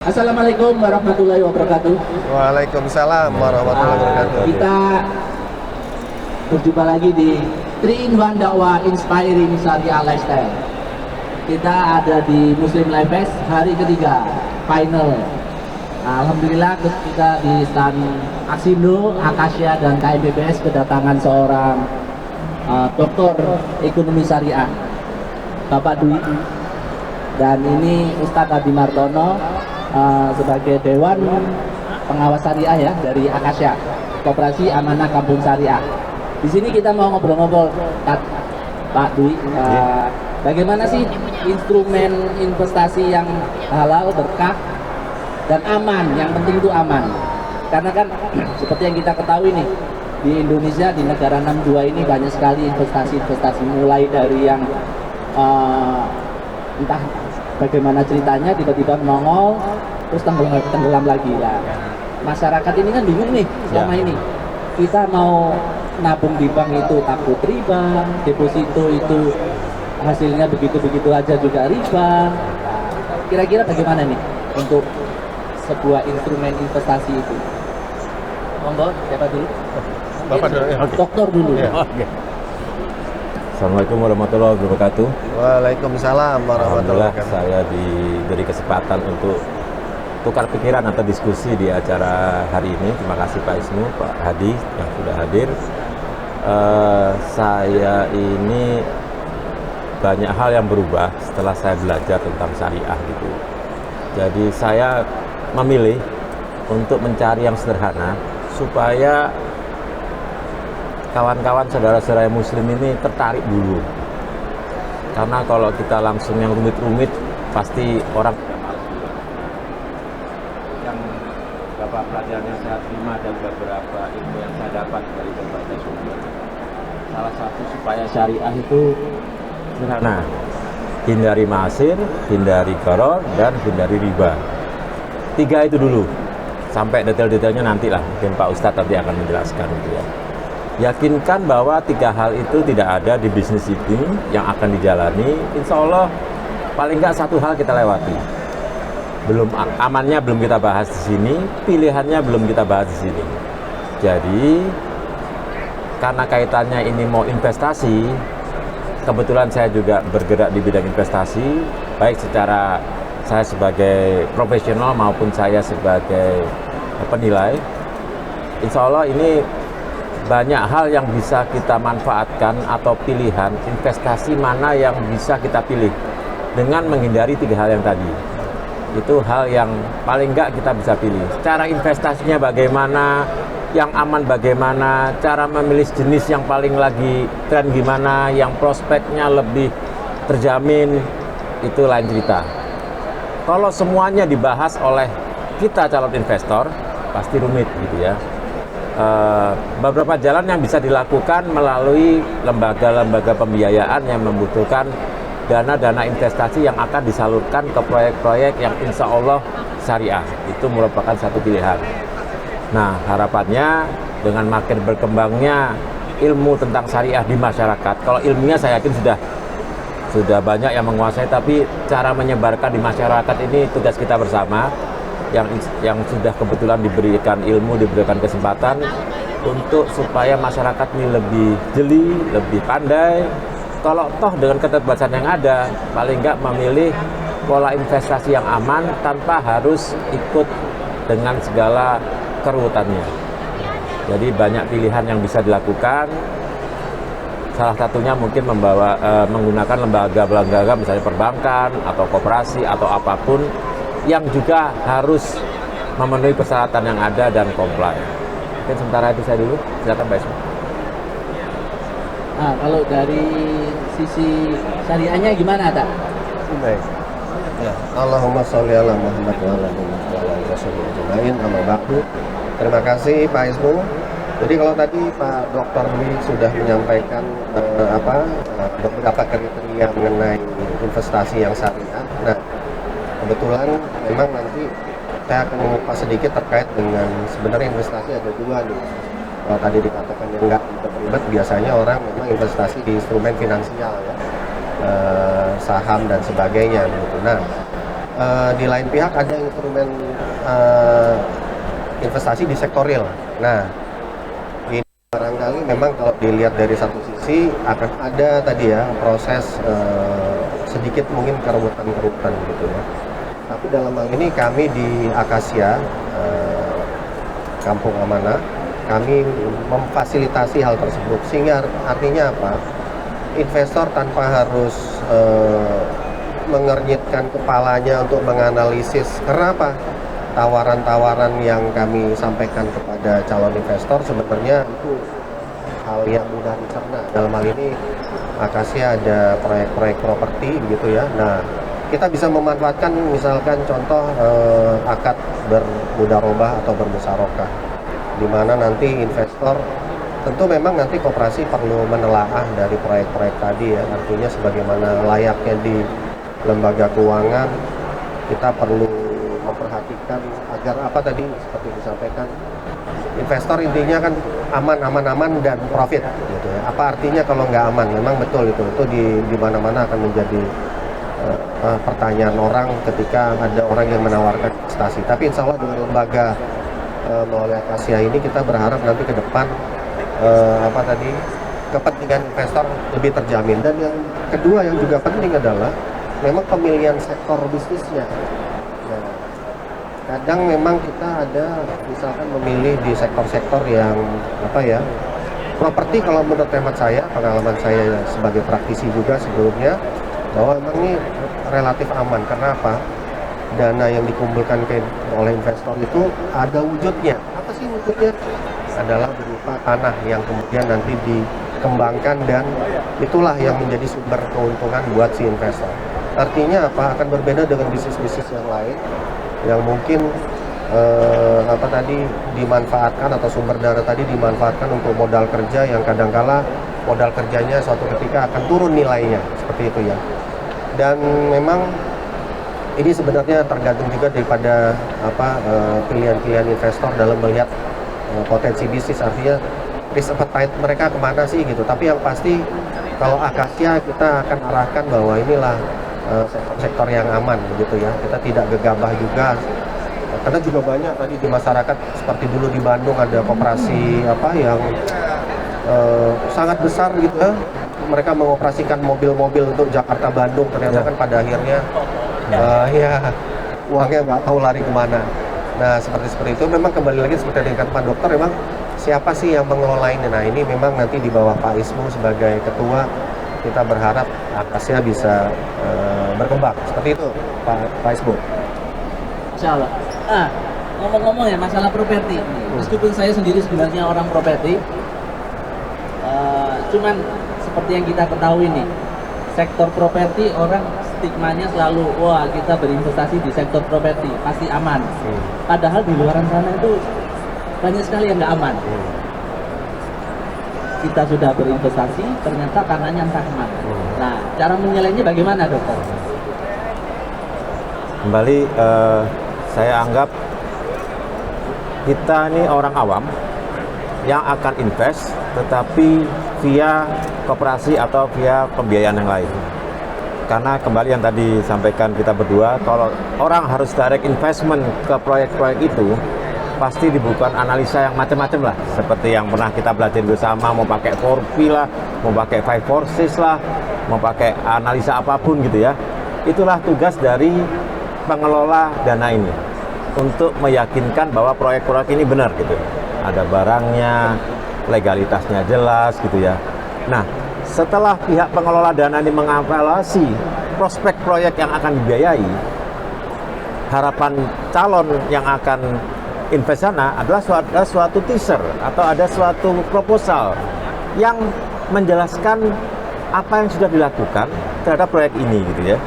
Assalamualaikum warahmatullahi wabarakatuh. Waalaikumsalam warahmatullahi wabarakatuh. Kita berjumpa lagi di 3-in-1 Dakwah Inspiring Syariah Lifestyle. Kita ada di Muslim Life Fest hari ketiga, final. Alhamdulillah kita di stand Aksindo, Akasya dan KMBBS kedatangan seorang doktor ekonomi syariah, Bapak Dwi. Dan ini Ustadz Adi Martono sebagai Dewan Pengawas Syariah ya dari Akasya, Koperasi Amanah Kampung Syariah. Di sini kita mau ngobrol-ngobrol, Pak Dwi, bagaimana sih instrumen investasi yang halal, berkah, dan aman? Yang penting itu aman. Karena kan seperti yang kita ketahui nih, di Indonesia, di negara 62 ini banyak sekali investasi-investasi, mulai dari yang entah bagaimana ceritanya tiba-tiba nongol terus tenggelam lagi lah. Masyarakat ini kan bingung nih selama ini. Kita mau nabung di bank itu takut riba, deposito itu hasilnya begitu-begitu aja juga riba. Kira-kira bagaimana nih untuk sebuah instrumen investasi itu? Monggo, siapa dulu? Bapak dulu ya. Dokter dulu. Ya. Assalamualaikum warahmatullahi wabarakatuh. Waalaikumsalam warahmatullahi Alhamdulillah wabarakatuh. saya diberi kesempatan untuk tukar pikiran atau diskusi di acara hari ini. Terima kasih Pak Isnu, Pak Hadi yang sudah hadir. Saya ini banyak hal yang berubah setelah saya belajar tentang syariah gitu. Jadi saya memilih untuk mencari yang sederhana supaya kawan-kawan saudara-saudara muslim ini tertarik dulu. Karena kalau kita langsung yang rumit-rumit pasti orang yang beberapa pelajaran yang saya terima dan beberapa ilmu yang saya dapat dari berbagai sumber. Salah satu supaya syariah itu sederhana. Hindari ma'asir, hindari gharar, dan hindari riba. 3 itu dulu. Sampai detail-detailnya nantilah, mungkin Pak Ustadz nanti akan menjelaskan gitu ya. Yakinkan bahwa 3 hal itu tidak ada di bisnis ini yang akan dijalani. Insya Allah paling nggak 1 hal kita lewati. Belum amannya belum kita bahas di sini, pilihannya belum kita bahas di sini. Jadi karena kaitannya ini mau investasi, kebetulan saya juga bergerak di bidang investasi, baik secara saya sebagai profesional maupun saya sebagai penilai. Insya Allah ini banyak hal yang bisa kita manfaatkan atau pilihan investasi mana yang bisa kita pilih dengan menghindari 3 hal yang tadi. Itu hal yang paling enggak kita bisa pilih. Cara investasinya bagaimana, yang aman bagaimana, cara memilih jenis yang paling lagi tren gimana, yang prospeknya lebih terjamin, itu lain cerita. Kalau semuanya dibahas oleh kita calon investor, pasti rumit gitu ya. Beberapa jalan yang bisa dilakukan melalui lembaga-lembaga pembiayaan yang membutuhkan dana-dana investasi yang akan disalurkan ke proyek-proyek yang insya Allah syariah. Itu merupakan satu pilihan. Nah, harapannya dengan makin berkembangnya ilmu tentang syariah di masyarakat, kalau ilmunya saya yakin sudah banyak yang menguasai, tapi cara menyebarkan di masyarakat ini tugas kita bersama. Yang sudah kebetulan diberikan ilmu, diberikan kesempatan untuk supaya masyarakat ini lebih jeli, lebih pandai. Kalau toh dengan keterbatasan yang ada, paling nggak memilih pola investasi yang aman tanpa harus ikut dengan segala keruwetannya. Jadi banyak pilihan yang bisa dilakukan. Salah satunya mungkin menggunakan lembaga-lembaga misalnya perbankan atau koperasi atau apapun yang juga harus memenuhi persyaratan yang ada dan comply. Mungkin sementara itu saya dulu, silakan Pak Isma. Nah, kalau dari sisi syariahnya gimana, Tak? Baik. Ya, Allahumma sholli ala Muhammad wa ala alihi wasallam. Amma ba'du. Terima kasih Pak Isnu. Jadi kalau tadi Pak Dr. Dwi sudah menyampaikan beberapa kriteria mengenai investasi yang syariah. Nah, kebetulan memang nanti saya akan mengupas sedikit terkait dengan sebenarnya investasi ada 2 nih. Kalau tadi dikatakan yang nggak ribet, biasanya orang memang investasi di instrumen finansial ya, saham dan sebagainya gitu. Nah, di lain pihak ada instrumen investasi di sektor real. Nah, ini barangkali memang kalau dilihat dari satu sisi akan ada tadi ya proses sedikit mungkin keruwetan gitu ya. Tapi dalam hal ini kami di Akasia Kampung Amanah, kami memfasilitasi hal tersebut, sehingga artinya apa? Investor tanpa harus mengernyitkan kepalanya untuk menganalisis. Karena apa? Tawaran-tawaran yang kami sampaikan kepada calon investor sebenarnya itu hal yang mudah dicerna. Dalam hal ini Akasia ada proyek-proyek properti gitu ya. Nah, kita bisa memanfaatkan misalkan contoh akad bermudarobah atau bermusyarakah, di mana nanti investor tentu memang nanti koperasi perlu menelaah dari proyek-proyek tadi ya, artinya sebagaimana layaknya di lembaga keuangan kita perlu memperhatikan agar apa tadi seperti disampaikan investor intinya kan aman dan profit gitu ya. Apa artinya kalau nggak aman? Memang betul itu di mana-mana akan menjadi pertanyaan orang ketika ada orang yang menawarkan investasi. Tapi insya Allah dengan lembaga melalui Akasia ini kita berharap nanti ke depan kepentingan investor lebih terjamin. Dan yang kedua yang juga penting adalah memang pemilihan sektor bisnisnya. Nah, kadang memang kita ada misalkan memilih di sektor-sektor yang properti. Kalau menurut hemat saya, pengalaman saya sebagai praktisi juga sebelumnya, bahwa memang ini relatif aman. Karena apa? Dana yang dikumpulkan oleh investor itu ada wujudnya. Apa sih wujudnya? Adalah berupa tanah yang kemudian nanti dikembangkan, dan itulah yang menjadi sumber keuntungan buat si investor. Artinya apa? Akan berbeda dengan bisnis-bisnis yang lain yang mungkin dimanfaatkan atau sumber dana tadi dimanfaatkan untuk modal kerja yang kadangkala modal kerjanya suatu ketika akan turun nilainya, seperti itu ya. Dan memang ini sebenarnya tergantung juga daripada pilihan-pilihan investor dalam melihat potensi bisnis, artinya risk appetite mereka kemana sih gitu. Tapi yang pasti kalau Akasia kita akan arahkan bahwa inilah sektor yang aman gitu ya. Kita tidak gegabah juga, karena juga banyak tadi di masyarakat seperti dulu di Bandung ada koperasi yang sangat besar gitu ya. Mereka mengoperasikan mobil-mobil untuk Jakarta Bandung, ternyata kan pada akhirnya uangnya nggak tahu lari kemana. Nah seperti itu memang kembali lagi seperti yang dikatakan Pak Dokter, memang siapa sih yang mengelola ini? Nah ini memang nanti di bawah Pak Ismu sebagai ketua, kita berharap Akasia bisa berkembang seperti itu Pak Ismu. Insya Allah. Ngomong-ngomong ya masalah properti, meskipun saya sendiri sebenarnya orang properti, cuman seperti yang kita ketahui nih, sektor properti orang stigmanya selalu wah kita berinvestasi di sektor properti pasti aman. Padahal di luar sana itu banyak sekali yang nggak aman. Kita sudah berinvestasi, ternyata tanahnya entah kemana. Nah, cara menyelesaikannya bagaimana, Dokter? Kembali saya anggap kita ini orang awam yang akan invest, tetapi via koperasi atau via pembiayaan yang lain. Karena kembali yang tadi sampaikan kita berdua, kalau orang harus direct investment ke proyek-proyek itu, pasti dibutuhkan analisa yang macam-macam lah, seperti yang pernah kita belajar bersama, mau pakai 4P lah, mau pakai 5 forces lah, mau pakai analisa apapun gitu ya. Itulah tugas dari pengelola dana ini, untuk meyakinkan bahwa proyek-proyek ini benar gitu, ada barangnya, legalitasnya jelas gitu ya. Nah, setelah pihak pengelola dana ini mengevaluasi prospek proyek yang akan dibiayai, harapan calon yang akan invest sana adalah suatu teaser atau ada suatu proposal yang menjelaskan apa yang sudah dilakukan terhadap proyek ini gitu ya,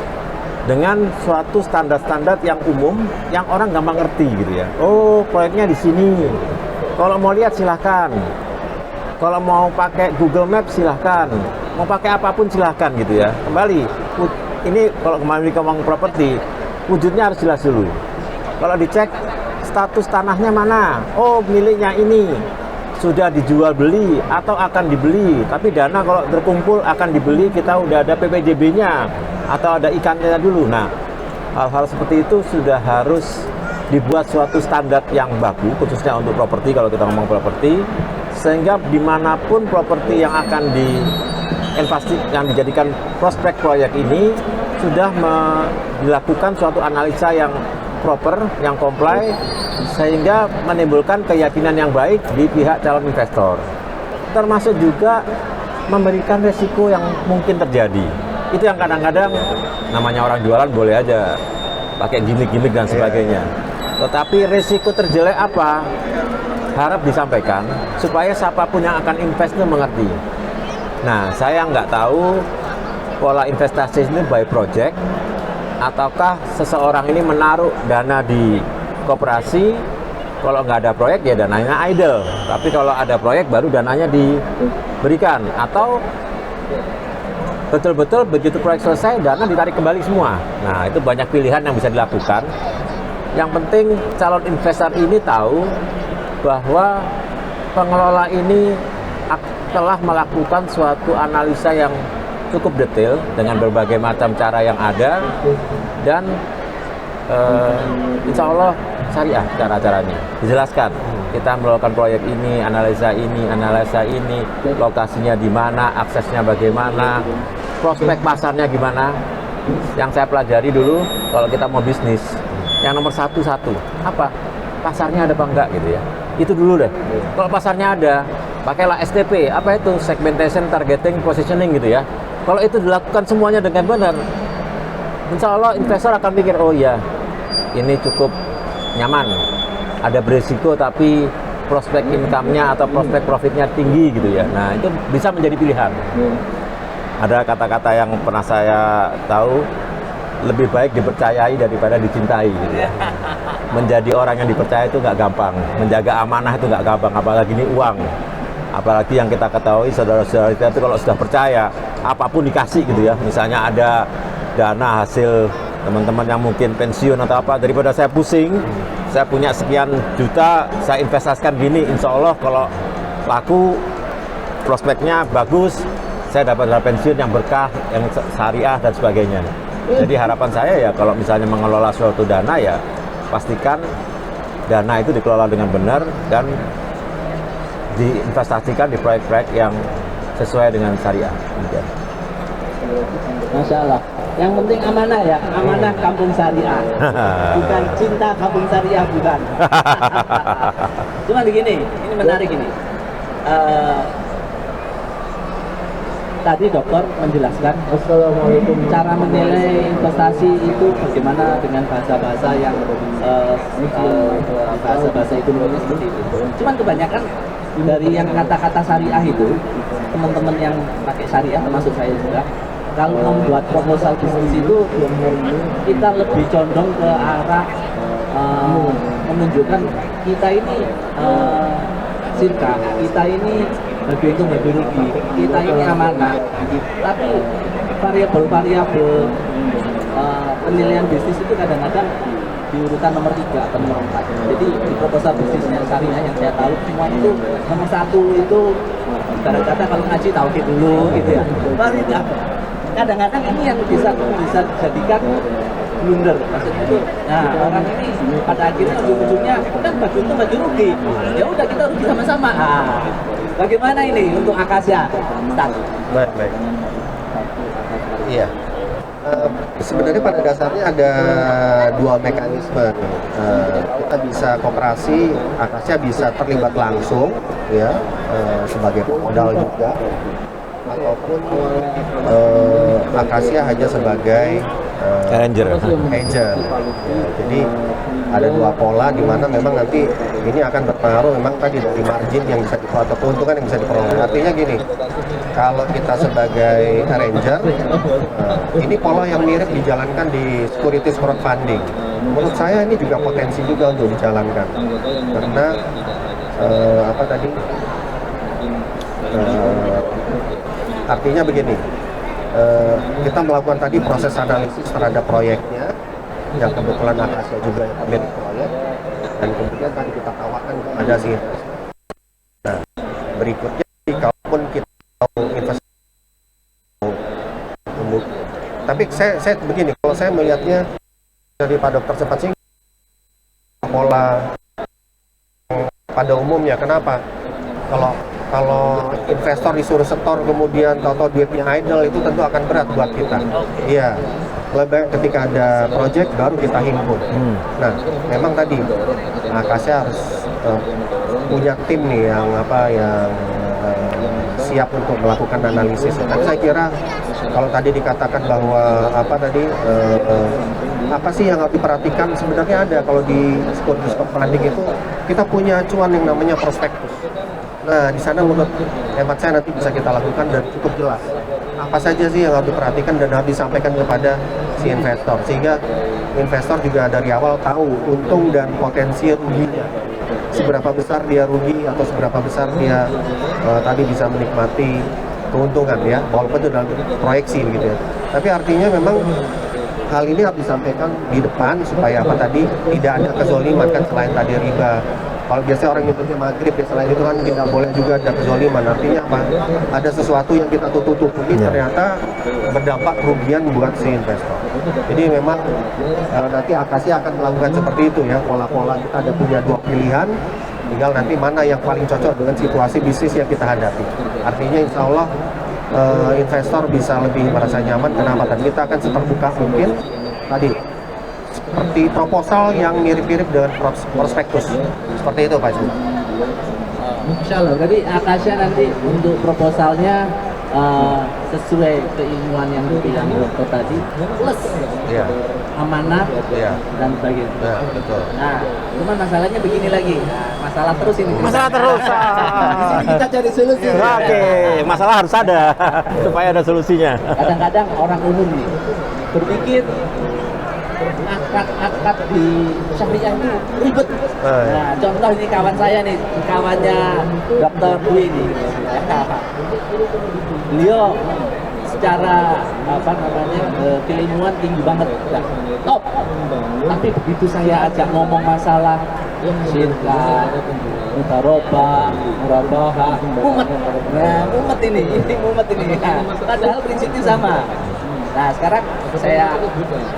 dengan suatu standar-standar yang umum yang orang gampang ngerti gitu ya. Oh, proyeknya di sini, kalau mau lihat silahkan, kalau mau pakai Google Maps silahkan, mau pakai apapun silahkan gitu ya. Kembali ini kalau kembali ngomong properti, wujudnya harus jelas dulu. Kalau dicek status tanahnya mana, oh miliknya ini, sudah dijual beli atau akan dibeli. Tapi dana kalau terkumpul akan dibeli, kita udah ada PPJB-nya atau ada ikannya dulu. Nah, Hal-hal seperti itu sudah harus dibuat suatu standar yang baku, khususnya untuk properti. Kalau kita ngomong properti, sehingga dimanapun properti yang akan yang dijadikan prospek proyek ini sudah dilakukan suatu analisa yang proper, yang comply, sehingga menimbulkan keyakinan yang baik di pihak calon investor. Termasuk juga memberikan resiko yang mungkin terjadi. Itu yang kadang-kadang namanya orang jualan boleh aja pakai gimmick-gimmick dan sebagainya. Tetapi resiko terjelek apa? Harap disampaikan supaya siapapun yang akan invest itu mengerti. Nah, saya nggak tahu pola investasi ini by project ataukah seseorang ini menaruh dana di koperasi, kalau nggak ada proyek ya dananya idle, tapi kalau ada proyek baru dananya diberikan, atau betul-betul begitu proyek selesai dana ditarik kembali semua. Nah, itu banyak pilihan yang bisa dilakukan. Yang penting calon investor ini tahu bahwa pengelola ini telah melakukan suatu analisa yang cukup detail dengan berbagai macam cara yang ada, dan insya Allah syariah cara-caranya dijelaskan. Kita melakukan proyek ini, analisa ini, lokasinya di mana, aksesnya bagaimana, prospek pasarnya gimana. Yang saya pelajari dulu, kalau kita mau bisnis, yang nomor satu apa? Pasarnya ada apa enggak gitu ya. Itu dulu deh. Kalau pasarnya ada, pakailah STP. Apa itu? Segmentation, targeting, positioning gitu ya. Kalau itu dilakukan semuanya dengan benar, insya Allah investor akan pikir, oh iya, ini cukup nyaman, ada berisiko tapi prospek income-nya atau prospek profitnya tinggi gitu ya. Nah, itu bisa menjadi pilihan. Ada kata-kata yang pernah saya tahu, lebih baik dipercayai daripada dicintai gitu ya. Menjadi orang yang dipercaya itu nggak gampang, menjaga amanah itu nggak gampang, apalagi ini uang. Apalagi yang kita ketahui saudara-saudara kita itu kalau sudah percaya apapun dikasih gitu ya. Misalnya ada dana hasil teman-teman yang mungkin pensiun atau apa, daripada saya pusing, saya punya sekian juta, saya investasikan gini, insya Allah kalau laku prospeknya bagus, saya dapat dana pensiun yang berkah, yang syariah dan sebagainya. Jadi harapan saya ya kalau misalnya mengelola suatu dana ya pastikan dana itu dikelola dengan benar dan diinvestasikan di proyek-proyek yang sesuai dengan syariah. Masya Allah. Yang penting amanah ya, amanah kampung syariah. Bukan cinta kampung syariah, bukan. Cuma begini, ini menarik ini. Tadi dokter menjelaskan Assalamualaikum, cara menilai investasi itu bagaimana dengan bahasa-bahasa yang bahasa-bahasa ekonominya seperti itu. Cuman kebanyakan dari yang kata-kata syariah itu, teman-teman yang pakai syariah termasuk saya juga, kalau membuat proposal bisnis itu kita lebih condong ke arah menunjukkan kita ini sirka, kita ini bagi untung bagi rugi, kita ini amanah. Tapi variabel penilaian bisnis itu kadang-kadang di urutan nomor 3 atau nomor 4. Jadi di proposal bisnisnya syariah yang saya tahu semuanya itu nomor 1 itu kadang-kadang kalau ngaji tauhid dulu gitu ya. Kadang-kadang ini yang bisa dijadikan blunder, maksudnya itu. Nah, orang ini pada akhirnya ujung-ujungnya kan bagi untung bagi rugi. Ya udah kita rugi sama-sama. Bagaimana ini untuk Akasya? Baik. Iya. Sebenarnya pada dasarnya ada dua mekanisme. Kita bisa koperasi, Akasya bisa terlibat langsung, ya, sebagai pemodal juga, ataupun Akasya hanya sebagai Arranger. Ya, jadi ada dua pola di mana memang nanti ini akan berpengaruh memang tadi dari margin yang bisa diperoleh atau keuntungan yang bisa diperoleh. Artinya gini, kalau kita sebagai arranger, ini pola yang mirip dijalankan di securities crowdfunding. Menurut saya ini juga potensi juga untuk dijalankan, karena artinya begini, kita melakukan tadi proses analisis terhadap proyeknya, yang kebetulan Akasya juga yang pemilik proyek, dan kemudian tadi kita tawarkan kepada si investor. Nah, berikutnya kalaupun kita mau investasi, tapi saya begini, kalau saya melihatnya dari Pak Dokter sempat sih pola pada umumnya. Kenapa? Kalau investor disuruh setor kemudian tahu-tahu duitnya idle, itu tentu akan berat buat kita. Iya. Lebih baik ketika ada project baru kita himpun. Nah, memang tadi Akasya harus punya tim nih yang siap untuk melakukan analisis. Tapi saya kira kalau tadi dikatakan bahwa apa sih yang harus diperhatikan, sebenarnya ada. Kalau di Securities Funding itu kita punya acuan yang namanya prospektus. Nah, di sana menurut hemat saya nanti bisa kita lakukan dan cukup jelas apa saja sih yang harus diperhatikan dan harus disampaikan kepada si investor, sehingga investor juga dari awal tahu untung dan potensi ruginya, seberapa besar dia rugi atau seberapa besar dia tadi bisa menikmati keuntungan ya, walaupun itu dalam proyeksi gitu ya. Tapi artinya memang hal ini harus disampaikan di depan supaya tidak ada kezoliman kan, selain tadi riba. Kalau biasanya orang nyebutnya maghrib ya, selain itu kan tidak boleh juga ada kezoliman. Artinya apa? Ada sesuatu yang kita tutup-tutupi ternyata berdampak kerugian buat si investor. Jadi memang nanti Akasya akan melakukan seperti itu ya, pola-pola. Kita ada punya 2 pilihan, tinggal nanti mana yang paling cocok dengan situasi bisnis yang kita hadapi. Artinya insya Allah investor bisa lebih merasa nyaman. Kenapa? Dan kita akan seterbuka mungkin tadi, seperti proposal yang mirip-mirip dengan prospektus. Seperti itu Pak. Insya Allah. Jadi Akasya nanti untuk proposalnya sesuai keinginan yang dibilang dokter tadi, plus amanah dan sebagainya. Ya, betul. Nah, cuman masalahnya begini lagi. Masalah terus ini. Masalah terus. Di sini kita cari solusi. Oke, masalah harus ada supaya ada solusinya. Kadang-kadang orang umum nih berpikir akad di syariah itu ribet. Nah, contoh ini kawan saya nih, kawannya Dr. Dwi ini. Beliau secara keilmuan tinggi banget, top. Tapi begitu saya ajak ngomong masalah syirka, mutaroba, murabaha, mumet ini. Nah, padahal prinsipnya sama. Nah, sekarang saya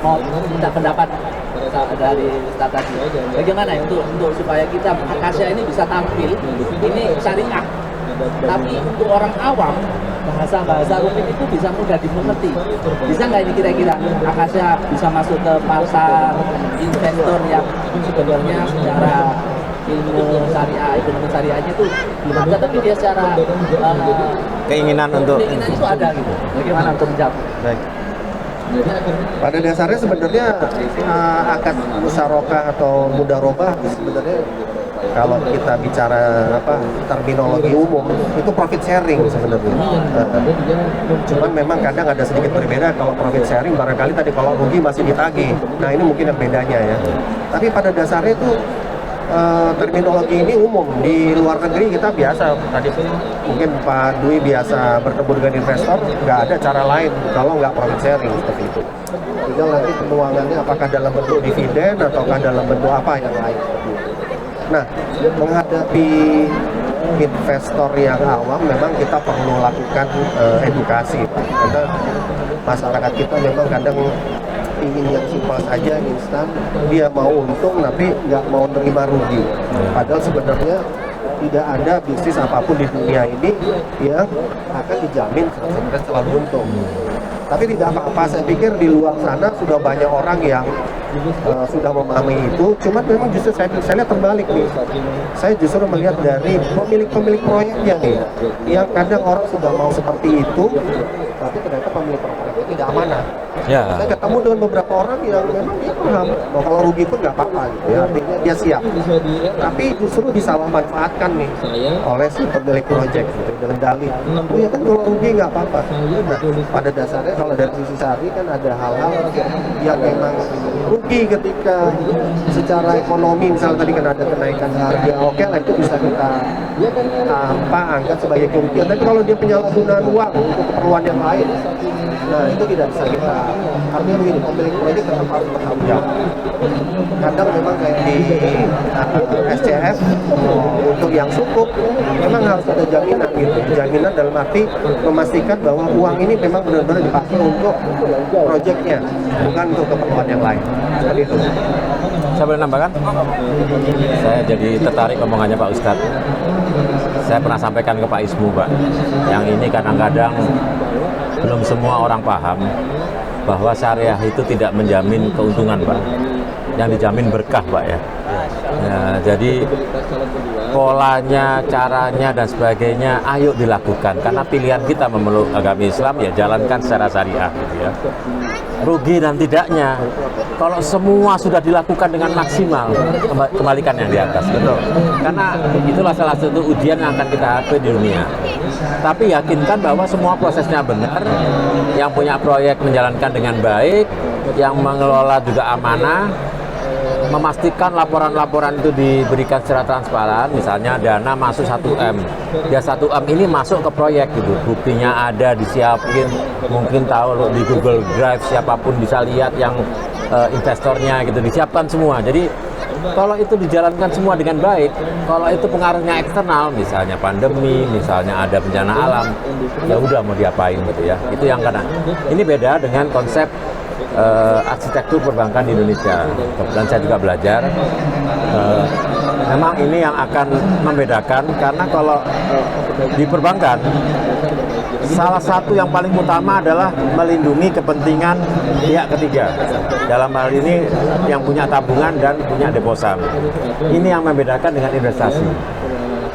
mau minta pendapat dari Ustaz tadi. Bagaimana untuk supaya kita Akasya ini bisa tampil ini syariah, tapi untuk orang awam bahasa rumit itu bisa mudah dimengerti. Bisa nggak ini kira-kira Akasya bisa masuk ke pasar investor yang sebenarnya secara ilmu syariah, ekonomi syariahnya itu belum ada, tapi dia secara Keinginan itu ada gitu. Bagaimana untuk menjawab? Baik. Pada dasarnya sebenarnya akad musyarakah atau mudarobah sebenarnya kalau kita bicara terminologi umum itu profit sharing sebenarnya. Cuman memang kadang ada sedikit berbeda. Kalau profit sharing barangkali tadi kalau rugi masih ditagih. Nah, ini mungkin yang bedanya ya. Tapi pada dasarnya itu terminologi ini umum. Di luar negeri kita biasa, tadi mungkin Pak Dwi biasa bertemu dengan investor, nggak ada cara lain kalau nggak profit sharing seperti itu. Tinggal nanti penuangannya apakah dalam bentuk dividen ataukah dalam bentuk apa yang lain. Nah, menghadapi investor yang awam memang kita perlu lakukan edukasi, Pak. Karena masyarakat kita memang kadang ingin yang simpel saja, instan, dia mau untung tapi nggak mau terima rugi. Padahal sebenarnya tidak ada bisnis apapun di dunia ini yang akan dijamin sebenarnya selalu untung. Tapi tidak apa-apa, saya pikir di luar sana sudah banyak orang yang sudah memahami itu. Cuma memang justru saya lihat terbalik nih. Saya justru melihat dari pemilik proyeknya nih, yang kadang orang sudah mau seperti itu, tapi ternyata pemilik proyeknya tidak amanah. Ya. Saya ketemu dengan beberapa orang yang memang dia paham bahwa kalau rugi pun nggak apa-apa, gitu ya. Artinya dia siap. Tapi justru disalahmanfaatkan nih oleh si pemilik proyek gitu, dengan dalih. Oh ya kan kalau rugi nggak apa-apa. Nah, pada dasarnya kalau dari sisi syari kan ada hal-hal yang memang rugi ketika secara ekonomi, misalnya tadi kan ada kenaikan harga, oke lah itu bisa kita angkat sebagai kerugian. Tapi kalau dia penyalahgunaan uang untuk keperluan yang lain, nah itu tidak bisa kita. Artinya begini, pemilik proyek tetap harus bertanggung jawab. Kadang memang kayak di SCF untuk yang cukup, memang harus ada jaminan gitu. Jaminan dalam arti memastikan bahwa uang ini memang benar-benar dipakai untuk proyeknya, bukan untuk keperluan yang lain. Seperti itu. Saya boleh nambahkan? Saya jadi tertarik omongannya Pak Ustadz. Saya pernah sampaikan ke Pak Ismu, Pak. Yang ini kadang-kadang belum semua orang paham bahwa syariah itu tidak menjamin keuntungan, Pak. Yang dijamin berkah, Pak ya. Jadi polanya, caranya dan sebagainya, ayo dilakukan. Karena pilihan kita memeluk agama Islam ya jalankan secara syariah, gitu ya. Rugi dan tidaknya, kalau semua sudah dilakukan dengan maksimal, kembalikan yang di atas, betul. Karena itulah salah satu ujian yang akan kita hadapi di dunia. Tapi yakinkan bahwa semua prosesnya benar, yang punya proyek menjalankan dengan baik, yang mengelola juga amanah, memastikan laporan-laporan itu diberikan secara transparan. Misalnya dana masuk 1M, ya 1M ini masuk ke proyek gitu, buktinya ada, disiapin, mungkin tahu di Google Drive, siapapun bisa lihat yang investornya gitu, disiapkan semua. Jadi kalau itu dijalankan semua dengan baik, kalau itu pengaruhnya eksternal, misalnya pandemi, misalnya ada bencana alam, ya udah mau diapain gitu ya. Itu yang kadang ini beda dengan konsep arsitektur perbankan di Indonesia. Kebetulan saya juga belajar. Memang ini yang akan membedakan, karena kalau di perbankan salah satu yang paling utama adalah melindungi kepentingan pihak ketiga. Dalam hal ini yang punya tabungan dan punya deposan. Ini yang membedakan dengan investasi.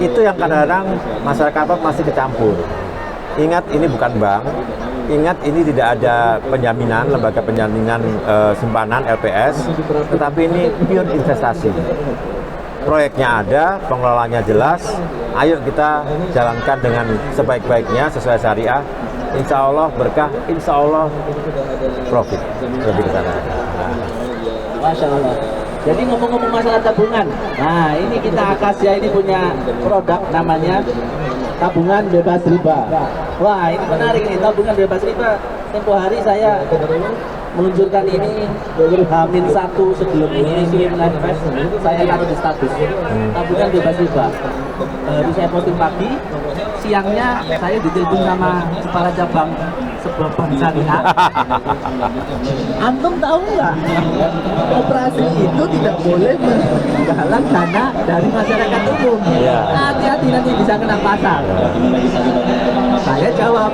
Itu yang kadang-kadang masyarakat masih kecampur. Ingat, ini bukan bank. Ingat, ini tidak ada penjaminan, lembaga penjaminan simpanan LPS, tetapi ini pure investasi. Proyeknya ada, pengelolanya jelas, ayo kita jalankan dengan sebaik-baiknya sesuai syariah. Insya Allah berkah, insya Allah profit. Lebih ke sana. Masya Allah. Jadi ngomong-ngomong masalah tabungan, nah ini kita Akasia ini punya produk namanya tabungan bebas riba. Wah, ini menarik nih, tabungan bebas riba. Tempo hari saya meluncurkan ini H-1 sebelum ini invest, saya taruh di status tabungan bebas riba. Baru saya posting pagi, siangnya saya ditelepon sama kepala cabang sebuah bank syariah. Antum tahu nggak, operasi itu tidak boleh menggalang dana dari masyarakat umum. Hati-hati, nanti bisa kena pasal. Saya jawab,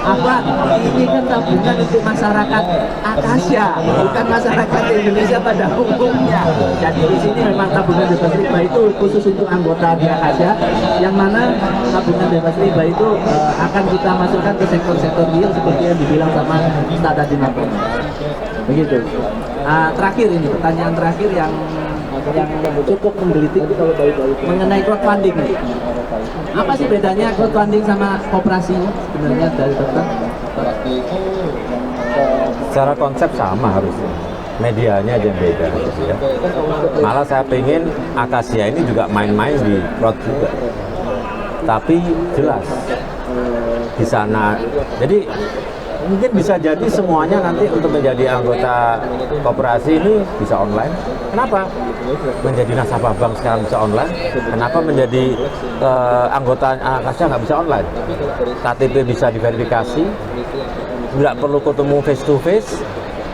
apa ini kan tabungan untuk masyarakat Akasia, bukan masyarakat Indonesia pada umumnya. Jadi di sini memang tabungan bebas riba itu khusus untuk anggota di Akasia, yang mana tabungan bebas riba itu akan kita masukkan ke sektor-sektor real seperti yang dibilang sama Ustaz tadi. Begitu. Terakhir ini pertanyaan terakhir yang cukup menggelitik mengenai crowdfunding. Apa sih bedanya crowdfunding sama koperasi sebenarnya dari dokter? Secara konsep sama harusnya, medianya aja yang beda gitu ya. Malah saya pengen Akasia ini juga main-main di crowd juga, tapi jelas di sana. Jadi mungkin bisa jadi semuanya nanti untuk menjadi anggota koperasi ini bisa online. Kenapa? Menjadi nasabah bank sekarang bisa online. Kenapa menjadi anggota Akasia nggak bisa online? KTP bisa diverifikasi, nggak perlu ketemu face to face.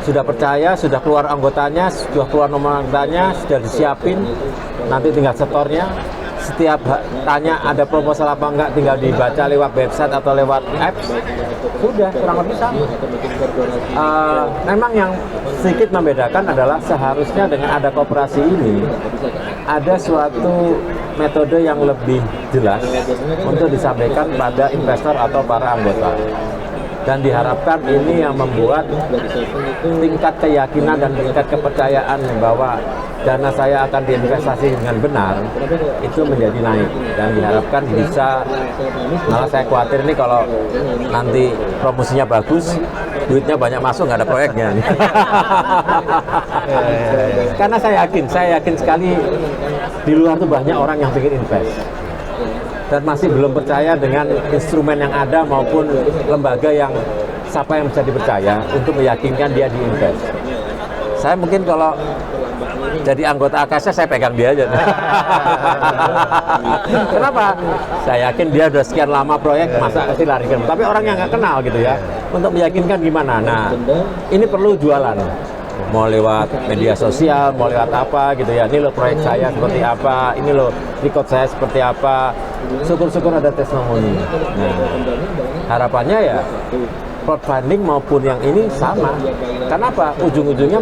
Sudah percaya, sudah keluar anggotanya, sudah keluar nomor anggotanya, sudah disiapin. Nanti tinggal setornya. Setiap tanya ada proposal apa enggak, tinggal dibaca lewat website atau lewat apps. Sudah kurang lebih sama. Memang yang sedikit membedakan adalah seharusnya dengan ada koperasi ini ada suatu metode yang lebih jelas untuk disampaikan pada investor atau para anggota. Dan diharapkan ini yang membuat tingkat keyakinan dan tingkat kepercayaan bahwa dana saya akan diinvestasi dengan benar itu menjadi naik, dan diharapkan bisa, malah saya khawatir nih kalau nanti promosinya bagus, duitnya banyak masuk, nggak ada proyeknya. Karena saya yakin sekali di luar tuh banyak orang yang ingin invest dan masih belum percaya dengan instrumen yang ada maupun lembaga yang siapa yang bisa dipercaya untuk meyakinkan dia diinvest. Saya mungkin kalau jadi anggota AKS saya pegang dia aja. Kenapa? Saya yakin dia udah sekian lama proyek, masa sih larikan. Tapi orang yang nggak kenal gitu ya, untuk meyakinkan gimana. Nah, ini perlu jualan. Mau lewat media sosial, mau lewat apa gitu ya. Ini loh proyek saya seperti apa, ini loh record saya seperti apa. Syukur-syukur ada testimoni. Nah, harapannya ya crowdfunding maupun yang ini sama. Kenapa? Ujung-ujungnya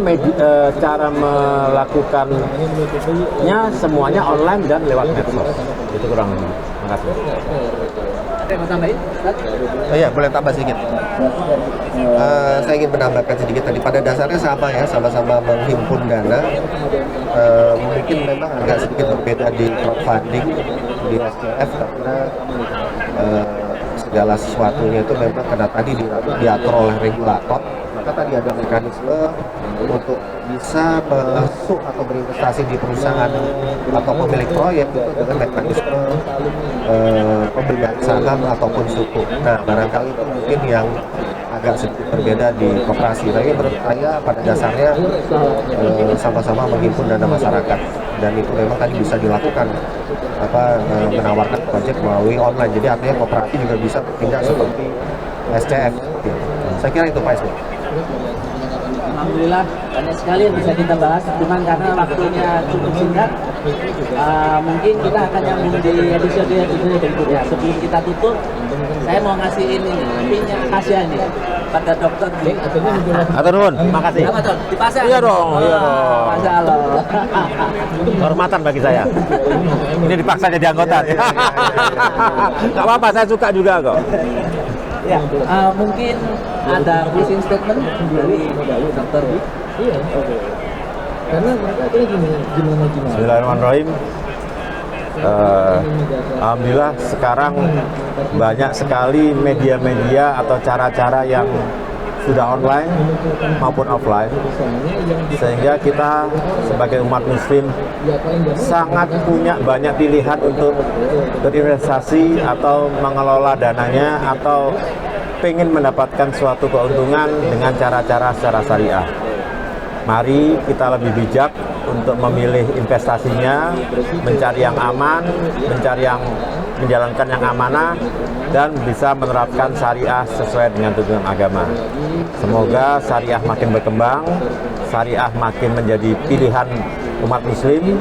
cara melakukannya semuanya online dan lewat medsos. Itu kurang lebih. Makasih. Ada yang mau tambahin? Ustaz? Oh iya, boleh tambah sedikit. Saya ingin menambahkan sedikit tadi. Pada dasarnya sama ya, sama-sama menghimpun dana. Mungkin memang agak sedikit berbeda di crowdfunding di SCF karena segala sesuatunya itu memang karena tadi diatur oleh regulator, maka tadi ada mekanisme untuk bisa masuk atau berinvestasi di perusahaan atau pemilik proyek itu dengan mekanisme pembelian saham ataupun sukuk. Nah, barangkali itu mungkin yang agak sedikit berbeda di koperasi. Tapi menurut saya pada dasarnya sama-sama menghimpun dana masyarakat, dan itu memang tadi bisa dilakukan menawarkan proyek melalui online. Jadi artinya koperasi juga bisa bertindak seperti SCF. Saya kira itu Pak Ismi. Alhamdulillah banyak sekali yang bisa kita bahas, cuman karena waktunya cukup singkat, mungkin kita akan nyambung di episode berikutnya. Sebelum kita tutup, saya mau ngasih ini pinnya khasiat nih pada dokter. Atur nuwun, makasih. Apa tuh? Dipasang? Iya dong, iya dong. Masya Allah. Kehormatan bagi saya. Ini dipaksa jadi anggota. Gak apa-apa, saya suka juga kok. Ya, mungkin ada closing statement dari dokter. Iya, oke. Karena mereka akhirnya gimana. Bismillahirrahmanirrahim. Alhamdulillah sekarang banyak sekali media-media atau cara-cara yang sudah online maupun offline, sehingga kita sebagai umat muslim sangat punya banyak pilihan untuk berinvestasi atau mengelola dananya atau pengen mendapatkan suatu keuntungan dengan cara-cara secara syariah. Mari kita lebih bijak untuk memilih investasinya, mencari yang aman, menjalankan yang amanah, dan bisa menerapkan syariah sesuai dengan tuntunan agama. Semoga syariah makin berkembang, syariah makin menjadi pilihan umat muslim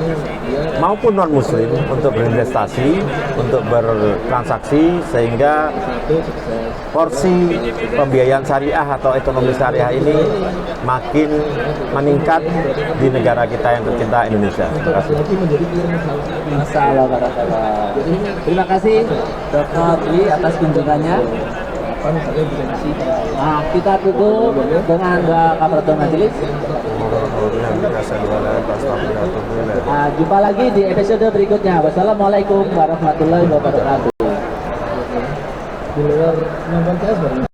maupun non-muslim untuk berinvestasi, untuk bertransaksi, sehingga porsi pembiayaan syariah atau ekonomi syariah ini makin meningkat di negara kita yang tercinta, Indonesia. Terima kasih. Masya Allah, barakallah. Terima kasih Dr. Dwi atas kunjungannya. Nah, kita tutup dengan doa kafaratul majelis. Jumpa lagi di episode berikutnya. Wassalamualaikum warahmatullahi wabarakatuh. Di luar nonton CS